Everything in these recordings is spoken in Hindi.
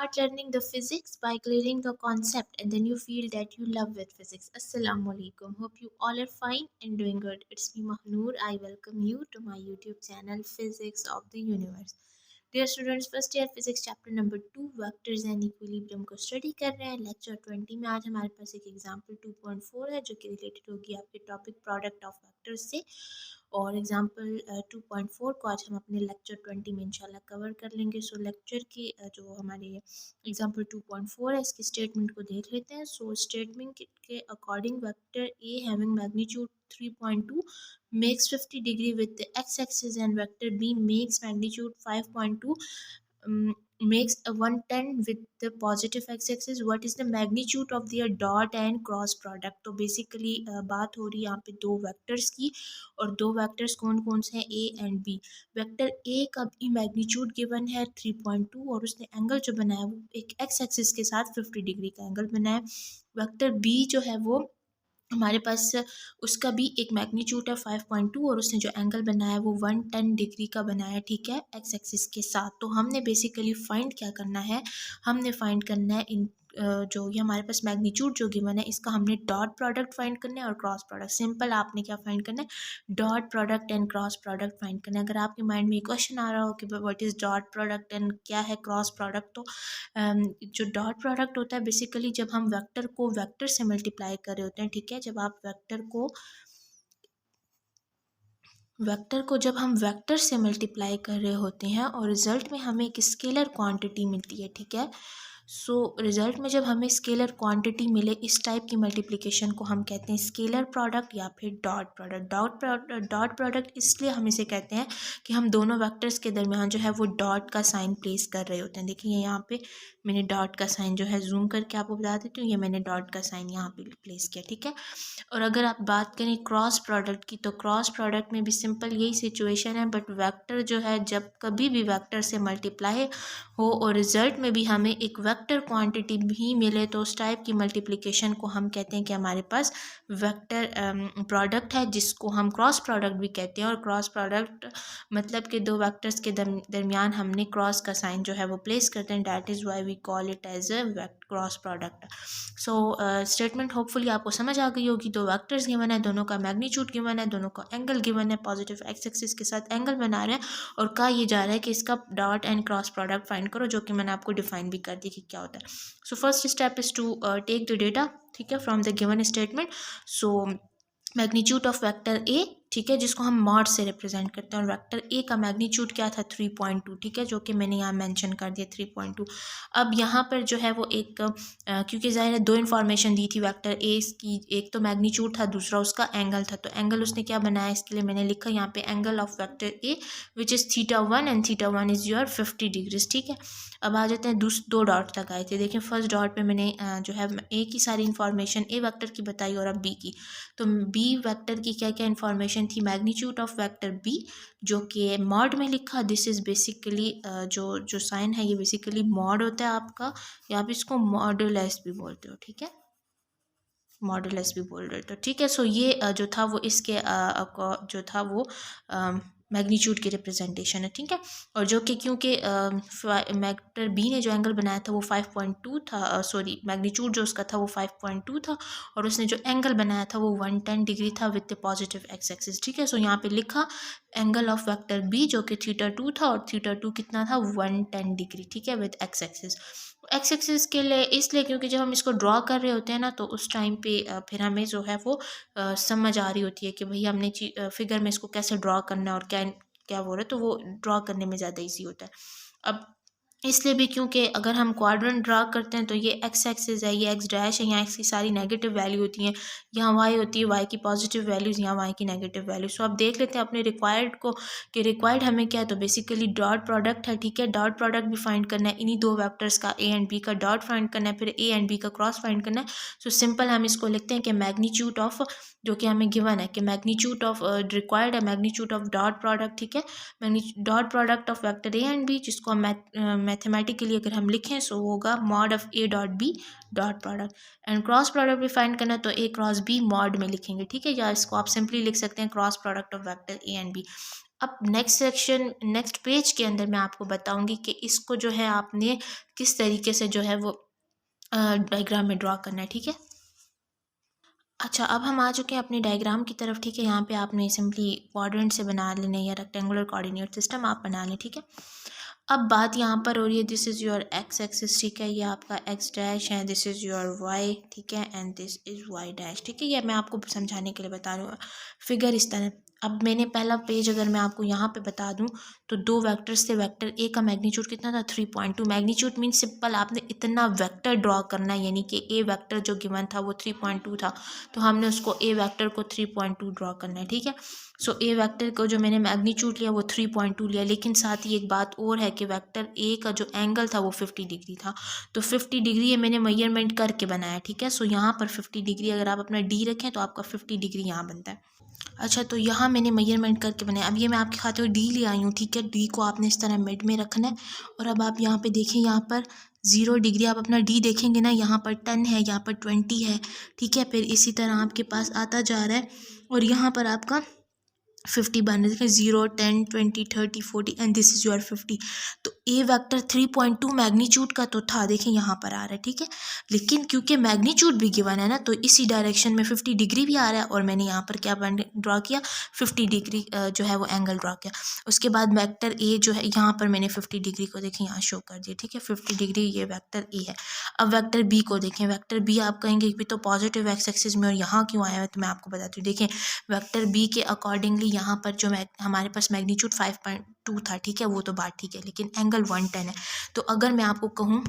start learning the physics by clearing the concept and then you feel that you love with physics. Assalamu alaikum. Hope you all are fine and doing good. It's me Mahnoor. I welcome you to my YouTube channel Physics of the Universe. Dear students, first year physics chapter number 2 vectors and equilibrium को स्टडी कर रहे हैं। लेक्चर 20 में आज हमारे पास एक एग्जांपल 2.4 है जो कि रिलेटेड होगी आपके टॉपिक प्रोडक्ट ऑफ वेक्टर्स से, और एग्जांपल 2.4 को आज हम अपने लेक्चर 20 में इंशाल्लाह कवर कर लेंगे। सो लेक्चर की जो हमारे एग्जांपल 2.4 है इसकी स्टेटमेंट को देख लेते हैं। सो स्टेटमेंट के according vector A having magnitude 3.2 makes 50 degree with the x-axis and vector b makes magnitude 5.2 makes a 110 with the positive x-axis. What is the magnitude of their dot and cross product? तो बेसिकली बात हो रही है यहाँ पे दो वेक्टर्स की, और दो वेक्टर्स कौन कौन से हैं, A and B. Vector A का भी मैग्नीट्यूड गिवन है 3.2 और उसने एंगल जो बनाया वो एक एक्स एक्सिस के साथ 50 डिग्री का एंगल बनाया। वेक्टर बी जो है वो हमारे पास उसका भी एक मैग्नीट्यूड है 5.2 और उसने जो एंगल बनाया है वो 110 डिग्री का बनाया है, ठीक है, एक्स एक्सिस के साथ। तो हमने बेसिकली फाइंड क्या करना है, हमने फाइंड करना है इन जो ये हमारे पास मैग्नीट्यूड जो गिवन है इसका हमने डॉट प्रोडक्ट फाइंड करना है और क्रॉस प्रोडक्ट। सिंपल, आपने क्या फाइंड करना है, dot product and cross product find करना है। अगर आपके माइंड में क्वेश्चन आ रहा हो कि what is dot product and क्या है क्रॉस प्रोडक्ट, तो जो डॉट प्रोडक्ट होता है बेसिकली जब हम वेक्टर को वेक्टर से मल्टीप्लाई कर रहे होते हैं, ठीक है, जब हम वेक्टर से मल्टीप्लाई कर रहे होते हैं और रिजल्ट में हमें एक स्केलर क्वांटिटी मिलती है, ठीक है। सो रिजल्ट में जब हमें स्केलर क्वांटिटी मिले, इस टाइप की मल्टीप्लिकेशन को हम कहते हैं स्केलर प्रोडक्ट या फिर डॉट प्रोडक्ट। डॉट प्रोडक्ट इसलिए हम इसे कहते हैं कि हम दोनों वेक्टर्स के दरमियान जो है वो डॉट का साइन प्लेस कर रहे होते हैं। देखिए यहाँ पे मैंने डॉट का साइन जो है जूम करके आपको बता देती हूँ, ये मैंने डॉट का साइन यहाँ पे प्लेस किया, ठीक है। और अगर आप बात करें क्रॉस प्रोडक्ट की, तो क्रॉस प्रोडक्ट में भी सिंपल यही सिचुएशन है, बट वेक्टर जो है जब कभी भी वेक्टर से मल्टीप्लाई हो और रिजल्ट में भी हमें एक वेक्टर क्वांटिटी भी मिले तो उस टाइप की मल्टीप्लिकेशन को हम कहते हैं कि हमारे पास वेक्टर प्रोडक्ट है, जिसको हम क्रॉस प्रोडक्ट भी कहते हैं। और क्रॉस प्रोडक्ट मतलब कि दो वेक्टर्स के दरमियान हमने क्रॉस का साइन जो है वो प्लेस करते हैं, that is why we call it as a cross product. So statement hopefully आपको समझ आ गई होगी। दो वेक्टर्स गिवन है, दोनों का मैग्नीट्यूड गिवन है, दोनों का एंगल गिवन है, पॉजिटिव एक्स एक्सिस के साथ एंगल बना रहे हैं और कहा ये जा रहा है कि इसका dot and cross product find करो, जो कि मैंने आपको डिफाइन भी कर दी कि क्या होता है। So first step is to take the data, ठीक है, from the given statement. So magnitude of vector A, ठीक है, जिसको हम मॉड से रिप्रेजेंट करते हैं, और वेक्टर ए का मैग्नीट्यूड क्या था 3.2, ठीक है, जो कि मैंने यहाँ मेंशन कर दिया 3.2। अब यहाँ पर जो है वो एक क्योंकि ज़ाहिर है दो इन्फॉर्मेशन दी थी वेक्टर ए की, एक तो मैग्नीट्यूड था, दूसरा उसका एंगल था। तो एंगल उसने क्या बनाया, इसके लिए मैंने लिखा यहाँ पे angle of vector A which is θ1 and θ1 is your 50 degrees, ठीक है। अब आ जाते हैं दो डॉट लगाए थे। देखिए फर्स्ट डॉट पे मैंने जो है ए की सारी इन्फॉर्मेशन ए वेक्टर की बताई और अब बी की। तो बी वेक्टर की क्या क्या इन्फॉर्मेशन थी, मैग्नीट्यूड ऑफ वेक्टर बी जो कि मॉड में लिखा। दिस इज़ बेसिकली जो साइन है ये बेसिकली मॉड होता है आपका, या आप इसको मॉडुलस भी बोलते हो, ठीक है, मॉडुलस भी बोल रहे तो ठीक है। सो ये जो था वो इसके जो था वो मैग्नीट्यूड की रिप्रेजेंटेशन है, ठीक है। और जो कि क्योंकि वेक्टर बी ने जो एंगल बनाया था वो 5.2 था, सॉरी मैग्नीट्यूड जो उसका था वो 5.2 था और उसने जो एंगल बनाया था वो 110 डिग्री था with the positive x axis, ठीक है। सो यहाँ पे लिखा एंगल ऑफ वेक्टर बी जो कि θ2 था और θ2 कितना था 110 डिग्री, ठीक है, with x axis. X axis के लिए इसलिए क्योंकि जब हम इसको ड्रॉ कर रहे होते हैं ना तो उस टाइम पे फिर हमें जो है वो समझ आ रही होती है कि भाई हमने फिगर में इसको कैसे ड्रॉ करना है और क्या क्या बोल रहे, तो वो ड्रॉ करने में ज़्यादा इजी होता है। अब इसलिए भी क्योंकि अगर हम क्वाड्रेंट ड्रा करते हैं तो ये एक्स एक्सिस है, ये एक्स डैश है, यहाँ एक्स की सारी नेगेटिव वैल्यू होती हैं, यहाँ वाई होती है, वाई की पॉजिटिव वैल्यूज़, यहाँ वाई की नेगेटिव वैल्यू। सो अब देख लेते हैं अपने रिक्वायर्ड को कि रिक्वायर्ड हमें क्या है, तो बेसिकली डॉट प्रोडक्ट है, ठीक है। डॉट प्रोडक्ट भी फाइंड करना है, इन्हीं दो वेक्टर्स का ए एंड बी का डॉट फाइंड करना है, फिर ए एंड बी का क्रॉस फाइंड करना है। सो सिंपल हम इसको लिखते हैं कि मैग्नीट्यूड ऑफ जो कि हमें गिवन है कि मैग्नीट्यूड ऑफ रिक्वायर्ड है मैग्नीट्यूड ऑफ डॉट प्रोडक्ट, ठीक है, dot product of vector A and B, जिसको हम मैथमेटिकली अगर हम लिखें सो होगा mod of A dot B dot product. And cross product भी फाइंड करना है तो ए क्रॉस बी मॉड में लिखेंगे, ठीक है, या इसको आप सिंपली लिख सकते हैं cross product of vector A and B. अब नेक्स्ट पेज के अंदर मैं आपको बताऊंगी कि इसको जो है आपने किस तरीके से जो है वो डायग्राम में ड्रॉ करना है, ठीक है। अच्छा, अब हम आ चुके हैं अपने डायग्राम की तरफ, ठीक है। यहाँ पे आपने सिंपली क्वाड्रेंट से बना लेने या रेक्टेंगुलर कोऑर्डिनेट सिस्टम आप बना लें, ठीक है। अब बात यहाँ पर हो रही है, this is your x axis, ठीक है, ये आपका एक्स डैश है, दिस इज़ योर वाई, ठीक है, and this is why dash, ठीक है। ये मैं आपको समझाने के लिए बता रही हूँ फिगर इस तरह। अब मैंने पहला पेज अगर मैं आपको यहाँ पे बता दूँ तो दो वेक्टर्स थे, वेक्टर ए का मैग्नीट्यूड कितना था 3.2। मैग्नीट्यूड मीन सिंपल आपने इतना वेक्टर ड्रॉ करना है, यानी कि ए वेक्टर जो गिवन था वो 3.2 था, तो हमने उसको ए वेक्टर को 3.2 ड्रॉ करना है, ठीक है। सो ए वेक्टर को जो मैंने मैग्नीट्यूड लिया वो 3.2 लिया, लेकिन साथ ही एक बात और है कि वेक्टर ए का जो एंगल था वो 50 डिग्री था, तो 50 डिग्री ये मैंने मेजरमेंट करके बनाया, ठीक है। सो यहाँ पर 50 डिग्री अगर आप अपना डी रखें तो आपका 50 डिग्री यहाँ बनता है। अच्छा, तो यहाँ मैंने मेजरमेंट करके बनाया। अब ये मैं आपके खाते में डी ले आई हूँ, ठीक है। डी को आपने इस तरह मिड में रखना है, और अब आप यहाँ पे देखें, यहाँ पर 0 डिग्री आप अपना डी देखेंगे ना, यहाँ पर 10 है, यहाँ पर 20 है, ठीक है। फिर इसी तरह आपके पास आता जा रहा है, और यहाँ पर आपका 50 बन रहे, देखिए 0 10 20 30 40 एंड दिस इज़ योर 50। तो ए वेक्टर 3.2 मैग्नीट्यूड का तो था, देखें यहाँ पर आ रहा है, ठीक है। लेकिन क्योंकि मैग्नीट्यूड भी गिवन है ना, तो इसी डायरेक्शन में 50 डिग्री भी आ रहा है, और मैंने यहाँ पर क्या ड्रॉ किया, 50 डिग्री जो है वो एंगल ड्रॉ किया। उसके बाद वेक्टर ए जो है, यहाँ पर मैंने 50 डिग्री को देखें यहाँ शो कर दिया, ठीक है। 50 डिग्री ये वेक्टर ए है। अब वेक्टर बी को देखें, वेक्टर बी आप कहेंगे भी तो पॉजिटिव एक्स एक्सिस में और यहाँ क्यों आया है, तो मैं आपको बताती हूँ। देखें वेक्टर बी के अकॉर्डिंगली यहाँ पर जो हमारे पास मैग्नीट्यूड 5.2 था, ठीक है, वो तो बात ठीक है, लेकिन एंगल 110 है। तो अगर मैं आपको कहूँ,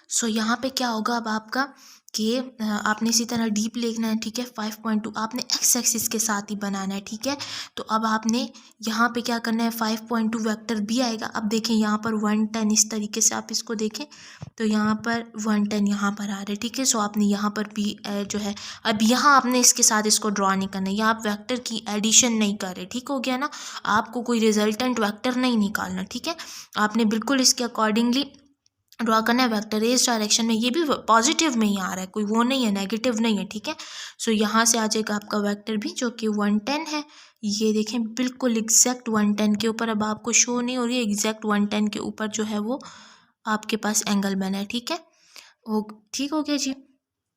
सो यहाँ पे क्या होगा अब आपका कि आपने इसी तरह डीप लिखना है, ठीक है। 5.2 आपने एक्स एक्सिस के साथ ही बनाना है, ठीक है। तो अब आपने यहाँ पे क्या करना है, 5.2 वेक्टर बी आएगा। अब देखें यहाँ पर 110, इस तरीके से आप इसको देखें तो यहाँ पर 110 यहाँ पर आ रहा है, ठीक है। सो आपने यहाँ पर बी जो है, अब यहाँ आपने इसके साथ इसको ड्रॉ नहीं करना, यहाँ आप वेक्टर की एडिशन नहीं कर रहे, ठीक हो गया ना। आपको कोई रिजल्टेंट वेक्टर नहीं निकालना, ठीक है। आपने बिल्कुल इसके अकॉर्डिंगली ड्रॉ करना है वेक्टर इस डायरेक्शन में, ये भी पॉजिटिव में ही आ रहा है, कोई वो नहीं है, नेगेटिव नहीं है, ठीक है। सो यहाँ से आ जाएगा आपका वेक्टर भी जो कि 110 है। ये देखें बिल्कुल एग्जैक्ट 110 के ऊपर, अब आपको शो नहीं हो रही है, एग्जैक्ट 110 के ऊपर जो है वो आपके पास एंगल बना है, ठीक है। वो ठीक हो गया जी।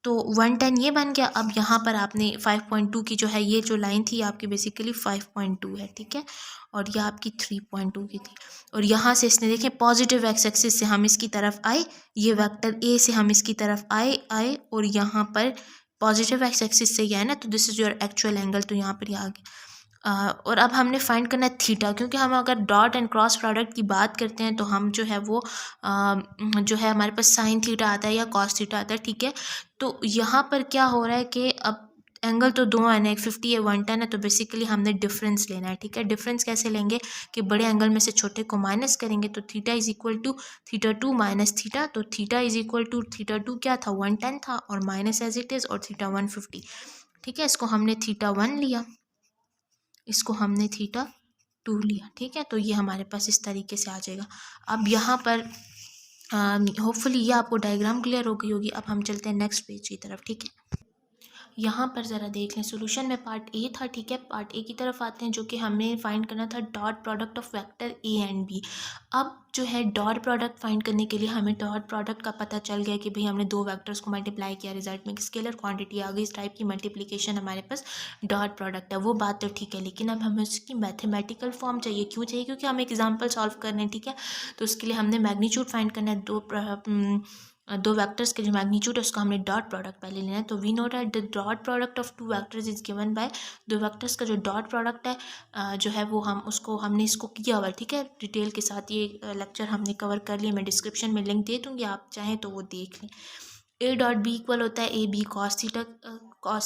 तो 110 ये बन गया। अब यहाँ पर आपने 5.2 की जो है, ये जो लाइन थी आपकी बेसिकली 5.2 है, ठीक है, और ये आपकी 3.2 की थी। और यहाँ से इसने देखें पॉजिटिव एक्स एक्सिस से हम इसकी तरफ आए, ये वेक्टर ए से हम इसकी तरफ आए और यहाँ पर पॉजिटिव एक्स एक्सिस से ये है ना, तो this is your actual angle, तो यहाँ पर ये आ गया। और अब हमने फाइंड करना है थीटा, क्योंकि हम अगर डॉट एंड क्रॉस प्रोडक्ट की बात करते हैं तो हम जो है वो जो है हमारे पास साइन थीटा आता है या कॉस थीटा आता है, ठीक है। तो यहाँ पर क्या हो रहा है कि अब एंगल तो दो है ना, एक 50 है 110 है, तो बेसिकली हमने डिफरेंस लेना है, ठीक है। डिफरेंस कैसे लेंगे कि बड़े एंगल में से छोटे को माइनस करेंगे, तो theta is equal to theta 2 minus theta, तो theta is equal to theta 2 क्या था 110 था, और माइनस एज इट इज़, और थीटा 150, ठीक है। इसको हमने थीटा 1 लिया, इसको हमने थीटा 2 लिया, ठीक है। तो ये हमारे पास इस तरीके से आ जाएगा। अब यहाँ पर होपफुली ये आपको डायग्राम क्लियर हो गई होगी। अब हम चलते हैं नेक्स्ट पेज की तरफ, ठीक है। यहाँ पर ज़रा देख लें, सोल्यूशन में पार्ट ए था, ठीक है। पार्ट ए की तरफ आते हैं, जो कि हमें फाइंड करना था dot product of vector A and B. अब जो है डॉट प्रोडक्ट फाइंड करने के लिए हमें डॉट प्रोडक्ट का पता चल गया कि भाई हमने दो वेक्टर्स को मल्टीप्लाई किया, रिजल्ट में स्केलर क्वांटिटी आ गई। इस टाइप की मल्टीप्लिकेशन हमारे पास डॉट प्रोडक्ट है, वो बात तो ठीक है, लेकिन अब हमें उसकी मैथमेटिकल फॉर्म चाहिए। क्यों चाहिए? क्योंकि हम एग्जाम्पल सॉल्व करने हैं, ठीक है। तो उसके लिए हमने मैग्नीट्यूड फाइंड करना है, दो वेक्टर्स के जो मैग्नीट्यूड है उसका हमने डॉट प्रोडक्ट पहले लेना है। तो we know that the dot product of two vectors is given by, दो वेक्टर्स का जो डॉट प्रोडक्ट है जो है वो हमने इसको किया हुआ है, ठीक है। डिटेल के साथ ये लेक्चर हमने कवर कर लिया, मैं डिस्क्रिप्शन में लिंक दे दूँगी, आप चाहें तो वो देख लें। ए डॉट बी इक्वल होता है ए बी कॉस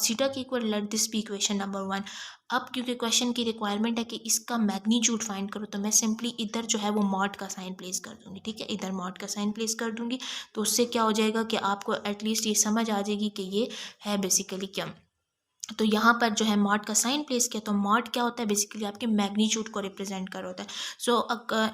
थीटा की equal, let this be equation number 1। अब क्योंकि क्वेश्चन की रिक्वायरमेंट है कि इसका मैग्नीट्यूड फाइंड करो, तो मैं सिंपली इधर जो है वो मॉड का साइन प्लेस कर दूंगी, ठीक है। इधर मॉड का साइन प्लेस कर दूंगी, तो उससे क्या हो जाएगा कि आपको एटलीस्ट ये समझ आ जाएगी कि ये है बेसिकली क्या। तो यहाँ पर जो है मॉड का साइन प्लेस किया, तो मॉड क्या होता है बेसिकली आपके मैग्नीट्यूड को रिप्रेजेंट कर होता है। So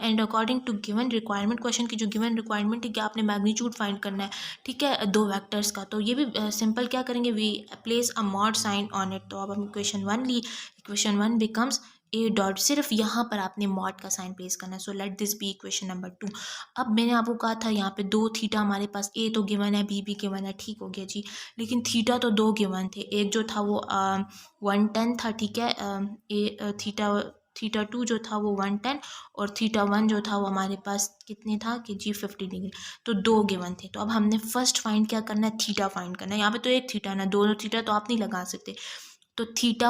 and according to given requirement, question की जो गिवन रिक्वायरमेंट है कि आपने मैग्नीट्यूड फाइंड करना है, ठीक है, दो वेक्टर्स का। तो ये भी सिंपल क्या करेंगे, we place a mod sign on it. तो अब हम इक्वेशन 1 ली, इक्वेशन 1 बिकम्स ए डॉट, सिर्फ यहाँ पर आपने मॉड का साइन प्लेस करना है। So let this be equation number 2। अब मैंने आपको कहा था यहाँ पे 2 थीटा हमारे पास, ए तो गिवन है, बी भी गिवन है, ठीक हो गया जी। लेकिन थीटा तो 2 गिवन थे, एक जो था वो 110 था, ठीक है, थीटा 2 जो था वो 110 और थीटा 1 जो था वो हमारे पास कितने था कि जी 50 डिग्री। तो 2 गिवन थे। तो अब हमने फर्स्ट फाइंड क्या करना है, थीटा फाइंड करना है। यहाँ पे तो एक थीटा ना, दोनों थीटा तो आप नहीं लगा सकते। तो थीटा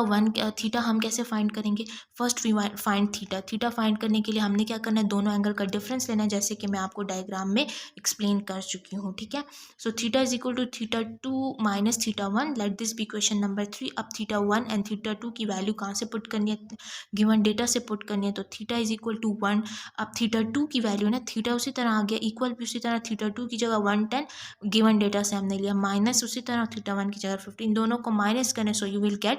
हम कैसे फाइंड करेंगे, first we find theta find करने के लिए हमने क्या करना है, दोनों एंगल का डिफरेंस लेना है, जैसे कि मैं आपको डायग्राम में एक्सप्लेन कर चुकी हूँ, ठीक है। So theta is equal to theta 2 minus theta 1, let this be equation number 3। अब थीटा 1 एंड थीटा 2 की वैल्यू कहाँ से पुट करनी है, गिवन डेटा से पुट करनी है। तो थीटा इज इक्वल टू 1। अब थीटा 2 की वैल्यू ना, थीटा उसी तरह आ गया, इक्वल भी उसी तरह, थीटा 2 की जगह 110 गिवन डेटा से हमने लिया, माइनस उसी तरह थीटा 1 की जगह 15, दोनों को माइनस करें, so you will get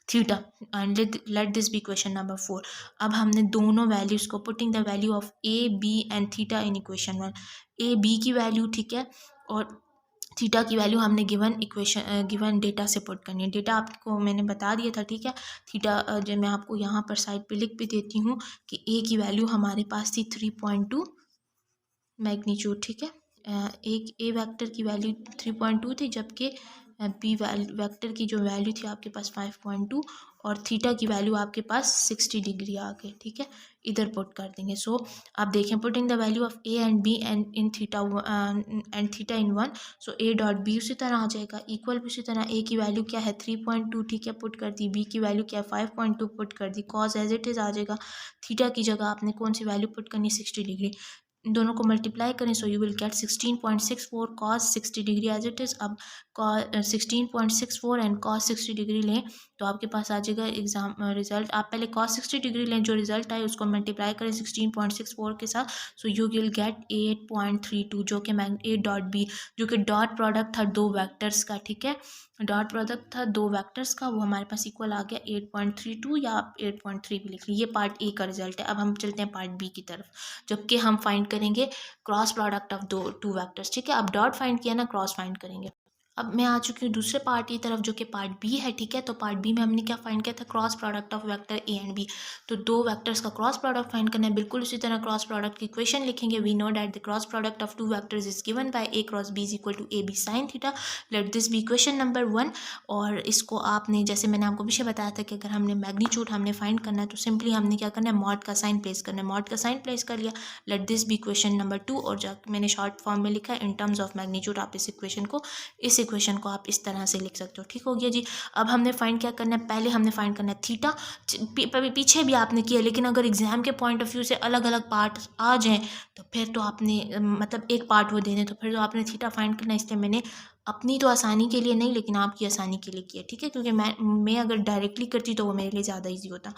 theta and let this be equation number 4। अब हमने दोनों वैल्यूज़ को, putting the value of A B and theta in equation 1, A B की वैल्यू, ठीक है, और थीटा की वैल्यू हमने गिवन डेटा से पुट करनी है। डेटा आपको मैंने बता दिया था, ठीक है। थीटा जो मैं आपको यहाँ पर साइड पे लिख भी देती हूँ कि ए की वैल्यू हमारे पास थी 3.2 मैग्नीट्यूड, ठीक है। एक ए वेक्टर की वैल्यू 3.2 थी, जबकि बी वेक्टर की जो वैल्यू थी आपके पास 5.2 और थीटा की वैल्यू आपके पास 60 डिग्री आ गई, ठीक है। इधर पुट कर देंगे। सो आप देखें, putting the value of A and B and in theta and theta in 1, so A dot B उसी तरह आ जाएगा, इक्वल भी उसी तरह, ए की वैल्यू क्या है 3.2, ठीक है, पुट कर दी, बी की वैल्यू क्या है 5.2 पुट कर दी, कॉस एज इट इज़ आ जाएगा। थीटा की जगह आपने कौन सी वैल्यू पुट करनी, 60 डिग्री, इन दोनों को मल्टीप्लाई करें, so you will get 16.64 cos 60 degree as it is. अब 16.64 एंड कॉस 60 डिग्री लें तो आपके पास आ जाएगा एग्जाम रिजल्ट। आप पहले कॉस 60 डिग्री लें, जो रिजल्ट आए उसको मल्टीप्लाई करें 16.64 के साथ, सो यू विल गेट 8.32, जो कि ए डॉट बी, जो कि डॉट प्रोडक्ट था दो वेक्टर्स का, ठीक है, डॉट प्रोडक्ट था दो वेक्टर्स का, वो हमारे पास इक्वल आ गया 8.32 या आप 8.3 भी लिख लीजिए। ये पार्ट ए का रिजल्ट है। अब हम चलते हैं पार्ट बी की तरफ, जबकि हम फाइंड करेंगे cross product of two vectors, ठीक है। अब डॉट फाइंड किया ना, क्रॉस फाइंड करेंगे। अब मैं आ चुकी हूँ दूसरे पार्ट की तरफ, जो कि पार्ट बी है, ठीक है। तो पार्ट बी में हमने क्या फाइंड किया था, cross product of vector A and B. तो दो वेक्टर्स का क्रॉस प्रोडक्ट फाइंड करना है, बिल्कुल उसी तरह क्रॉस प्रोडक्ट की इक्वेशन लिखेंगे। We know that the cross product of two vectors is given by A cross B is equal to A B sine theta, let this be equation number 1। और इसको आपने, जैसे मैंने आपको पीछे बताया था कि अगर हमने मैग्नीट्यूड हमने फाइंड करना है तो सिंपली हमने क्या करना है, मॉड का साइन प्लेस करना है, मॉड का साइन प्लेस कर लिया, let this be equation number 2। और जो मैंने शॉर्ट फॉर्म में लिखा है इन टर्म्स ऑफ मैग्नीट्यूड, आप इस इक्वेशन को आप इस तरह से लिख सकते हो, ठीक हो गया जी। अब हमने फाइंड क्या करना है, पहले हमने फाइंड करना है थीटा, पीछे भी आपने किया, लेकिन अगर एग्जाम के पॉइंट ऑफ व्यू से अलग अलग पार्ट आ जाएं तो फिर तो आपने मतलब एक पार्ट वो देने, तो फिर तो आपने थीटा फाइंड करना है। इसलिए मैंने अपनी तो आसानी के लिए नहीं, लेकिन आपकी आसानी के लिए किया, ठीक है, क्योंकि मैं अगर डायरेक्टली करती तो वो मेरे लिए ज़्यादा ईजी होता।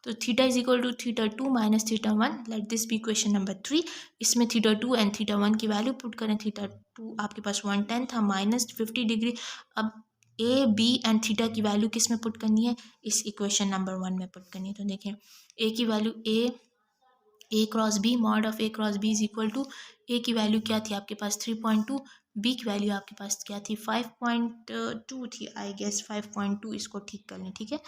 तो theta is equal to theta 2 minus theta 1, let this be equation number 3। इसमें थीटा 2 एंड थीटा 1 की वैल्यू पुट करें, थीटा 2 आपके पास 110 था, माइनस 50 डिग्री। अब ए बी एंड थीटा की वैल्यू किस में पुट करनी है, इस इक्वेशन नंबर 1 में पुट करनी है। तो देखें, ए की value A cross B, mod of A cross B is equal to, A की वैल्यू क्या थी आपके पास 3.2, बी की वैल्यू आपके पास क्या थी 5.2 थी, आई गेस 5.2, इसको ठीक कर लें, ठीक है,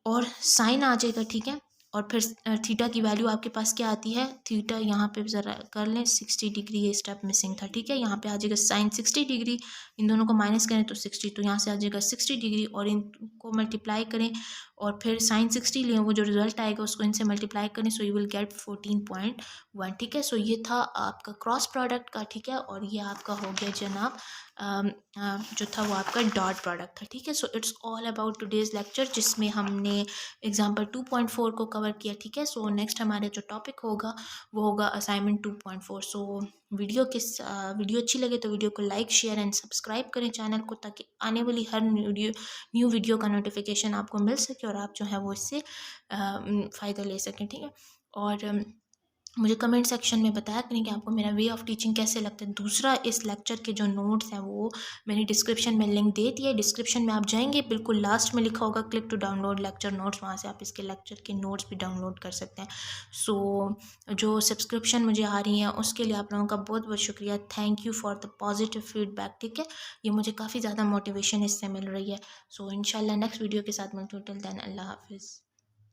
और साइन आ जाएगा, ठीक है। और फिर थीटा की वैल्यू आपके पास क्या आती है, थीटा यहाँ पे ज़रा कर लें 60 डिग्री, ये स्टेप मिसिंग था, ठीक है। यहाँ पे आ जाएगा साइन 60 डिग्री, इन दोनों को माइनस करें तो 60, तो यहाँ से आ जाएगा 60 डिग्री, और इनको मल्टीप्लाई करें और फिर साइन 60 लें, वो जो रिजल्ट आएगा उसको इनसे मल्टीप्लाई करें, सो यू विल गेट 14.1, ठीक है। सो ये था आपका क्रॉस प्रोडक्ट का, ठीक है, और ये आपका हो गया जनाब जो था वो आपका डॉट प्रोडक्ट था, ठीक है। So it's all about today's lecture, जिसमें हमने एग्जाम्पल 2.4 को कवर किया, ठीक है। सो नेक्स्ट हमारे जो टॉपिक होगा वो होगा असाइनमेंट 2.4। सो वीडियो अच्छी लगे तो वीडियो को लाइक शेयर एंड सब्सक्राइब करें चैनल को, ताकि आने वाली हर न्यू वीडियो का नोटिफिकेशन आपको मिल सके और आप जो है वो इससे फ़ायदा ले सकें, ठीक है। और मुझे कमेंट सेक्शन में बताया करें कि आपको मेरा वे ऑफ टीचिंग कैसे लगता है। दूसरा, इस लेक्चर के जो नोट्स हैं वो मैंने डिस्क्रिप्शन में लिंक दे दिया है, डिस्क्रिप्शन में आप जाएंगे, बिल्कुल लास्ट में लिखा होगा click to download lecture notes, वहाँ से आप इसके लेक्चर के नोट्स भी डाउनलोड कर सकते हैं। सो जो सब्सक्रिप्शन मुझे आ रही है उसके लिए आप लोगों का बहुत बहुत शुक्रिया, thank you for the positive feedback, ठीक है। ये मुझे काफ़ी ज़्यादा मोटिवेशन इससे मिल रही है। सो इंशाल्लाह नेक्स्ट वीडियो के साथ मिलते हैं, टिल देन अल्लाह हाफिज़।